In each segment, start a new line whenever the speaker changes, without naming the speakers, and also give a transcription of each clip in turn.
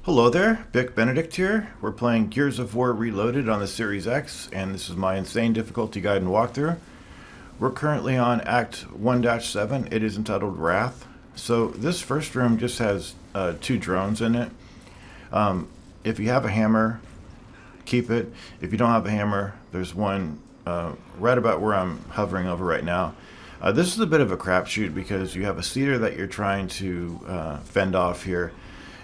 Hello there, Bic Benedict here. We're playing Gears of War Reloaded on the Series X, and this is my insane difficulty guide and walkthrough. We're currently on Act 1-7. It is entitled Wrath. So this first room just has two drones in it. If you have a hammer, keep it. If you don't have a hammer, there's one right about where I'm hovering over right now. This is a bit of a crapshoot because you have a cedar that you're trying to fend off here.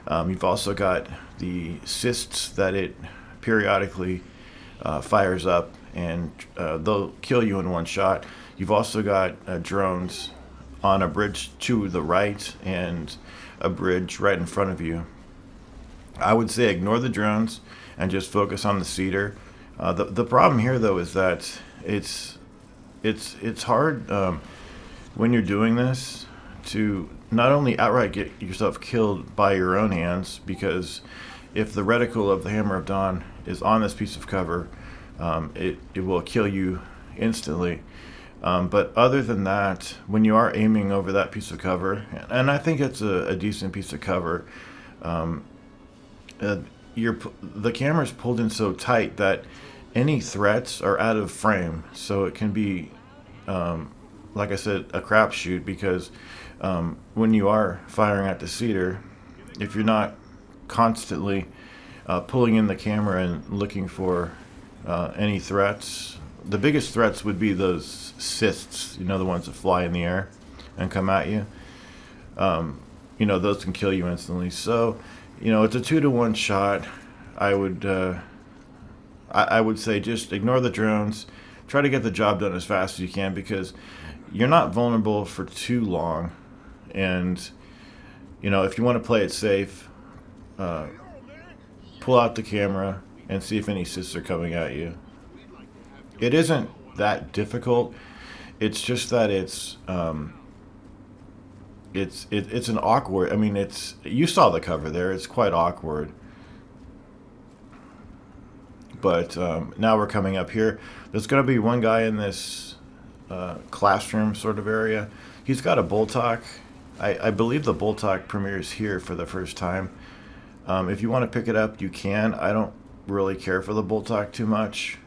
You've also got the cysts that it periodically fires up, and they'll kill you in one shot. You've also got drones on a bridge to the right and a bridge right in front of you. I would say ignore the drones and just focus on the cedar. The problem here, though, is that it's hard when you're doing this to not only outright get yourself killed by your own hands, because if the reticle of the Hammer of Dawn is on this piece of cover, it will kill you instantly. But other than that, when you are aiming over that piece of cover, and I think it's a decent piece of cover, the camera's pulled in so tight that any threats are out of frame, so it can be like I said, a crapshoot because when you are firing at the cedar, if you're not constantly pulling in the camera and looking for any threats, the biggest threats would be those cysts, the ones that fly in the air and come at you. Those can kill you instantly. So, it's a 2-to-1 shot. I would say just ignore the drones. Try to get the job done as fast as you can because you're not vulnerable for too long. And, if you want to play it safe, pull out the camera and see if any cysts are coming at you. It isn't that difficult. It's just that it's an awkward. I mean, you saw the cover there. It's quite awkward. But now we're coming up here. There's going to be one guy in this classroom sort of area. He's got a Boltok. I believe the Boltok premieres here for the first time. If you want to pick it up, you can. I don't really care for the Boltok too much.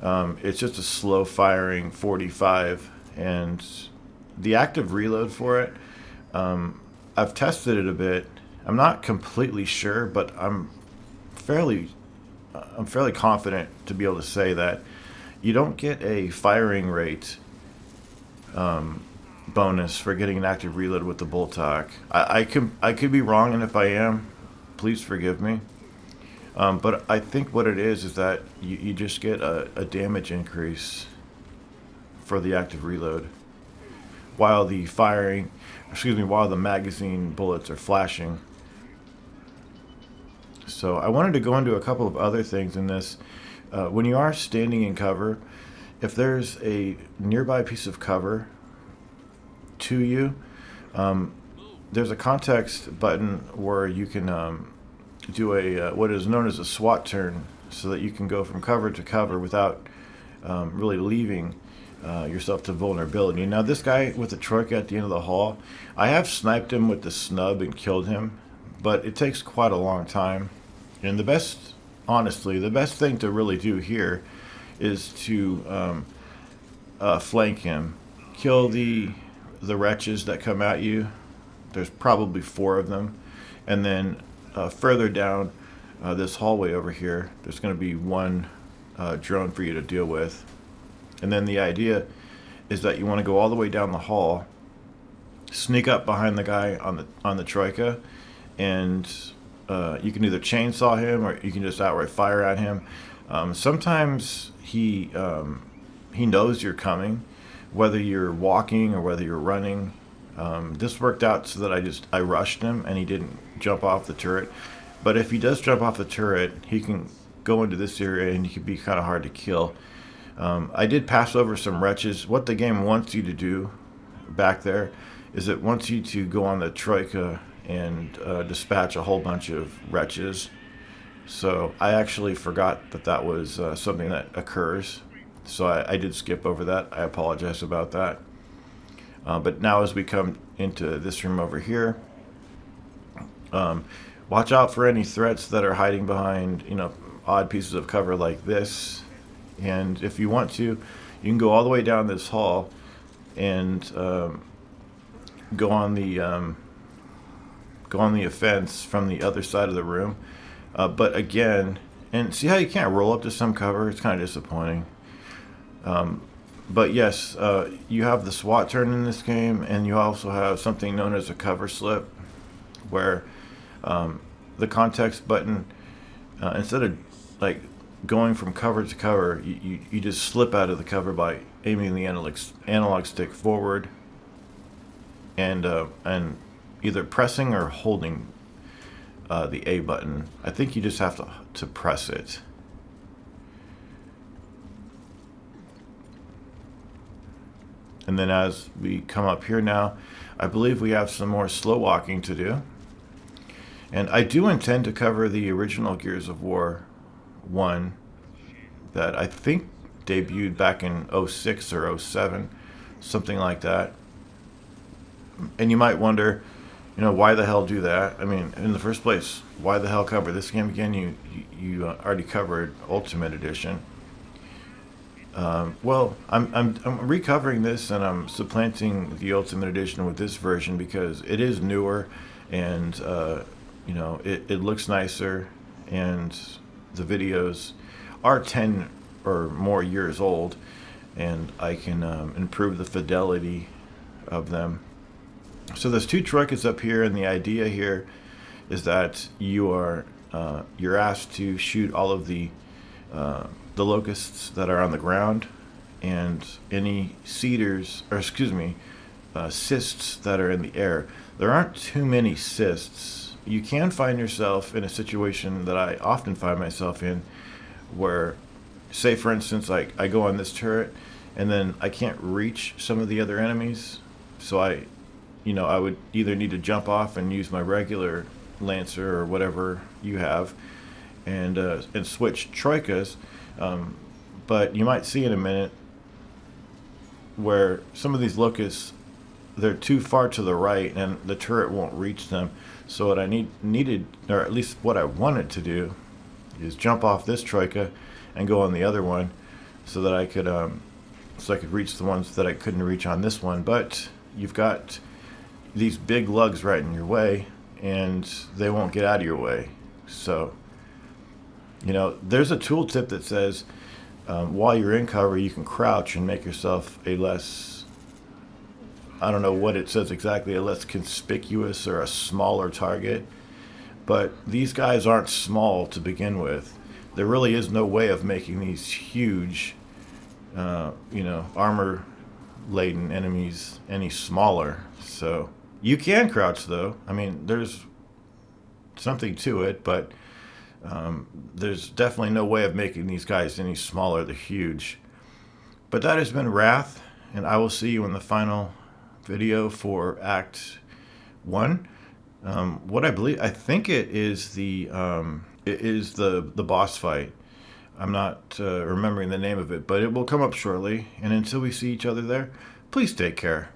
It's just a slow firing 45, and the active reload for it, I've tested it a bit. I'm not completely sure, but I'm fairly confident to be able to say that you don't get a firing rate bonus for getting an active reload with the Boltok. I could be wrong, and if I am, please forgive me. But I think what it is that you just get a damage increase for the active reload while while the magazine bullets are flashing. So I wanted to go into a couple of other things in this. When you are standing in cover, if there's a nearby piece of cover to you, there's a context button where you can do what is known as a SWAT turn, so that you can go from cover to cover without really leaving yourself to vulnerability. Now, this guy with the troika at the end of the hall, I have sniped him with the snub and killed him, but it takes quite a long time. And honestly, the best thing to really do here is to flank him, kill the wretches that come at you. There's probably 4 of them, and then further down this hallway over here, there's going to be one drone for you to deal with. And then the idea is that you want to go all the way down the hall, sneak up behind the guy on the troika, and you can either chainsaw him or you can just outright fire at him. Sometimes he knows you're coming, whether you're walking or whether you're running. This worked out so that I rushed him and he didn't jump off the turret. But if he does jump off the turret, he can go into this area and he can be kind of hard to kill. I did pass over some wretches. What the game wants you to do back there is it wants you to go on the troika and dispatch a whole bunch of wretches. So I actually forgot that was something that occurs. So I did skip over that. I apologize about that. But now as we come into this room over here, Watch out for any threats that are hiding behind, odd pieces of cover like this. And if you want to, you can go all the way down this hall and go on the offense from the other side of the room. But again, and see how you can't roll up to some cover? It's kind of disappointing. But yes, you have the SWAT turn in this game, and you also have something known as a cover slip, where the context button, instead of like going from cover to cover, you just slip out of the cover by aiming the analog stick forward and either pressing or holding the A button. I think you just have to press it. And then as we come up here now, I believe we have some more slow walking to do. And I do intend to cover the original Gears of War 1 that I think debuted back in 06 or 07, something like that. And you might wonder, why the hell do that? I mean, in the first place, why the hell cover this game again? You already covered Ultimate Edition. Well, I'm recovering this, and I'm supplanting the Ultimate Edition with this version because it is newer, and it looks nicer, and the videos are 10 or more years old, and I can improve the fidelity of them. So there's 2 troikas up here, and the idea here is that you're asked to shoot all of the locusts that are on the ground, and any cysts that are in the air. There aren't too many cysts. You can find yourself in a situation that I often find myself in, where, say for instance, I go on this turret, and then I can't reach some of the other enemies, so I would either need to jump off and use my regular Lancer or whatever you have, and switch troikas. But you might see in a minute where some of these locusts, they're too far to the right and the turret won't reach them. So what I needed, or at least what I wanted to do, is jump off this troika and go on the other one, so that I could reach the ones that I couldn't reach on this one. But you've got these big lugs right in your way, and they won't get out of your way. So there's a tooltip that says while you're in cover, you can crouch and make yourself a less, I don't know what it says exactly, a less conspicuous or a smaller target. But these guys aren't small to begin with. There really is no way of making these huge, armor-laden enemies any smaller. So you can crouch, though. I mean, there's something to it, but there's definitely no way of making these guys any smaller. They're huge. But that has been Wrath, and I will see you in the final video for Act 1. I think it is the boss fight. I'm not remembering the name of it, but it will come up shortly. And until we see each other there, please take care.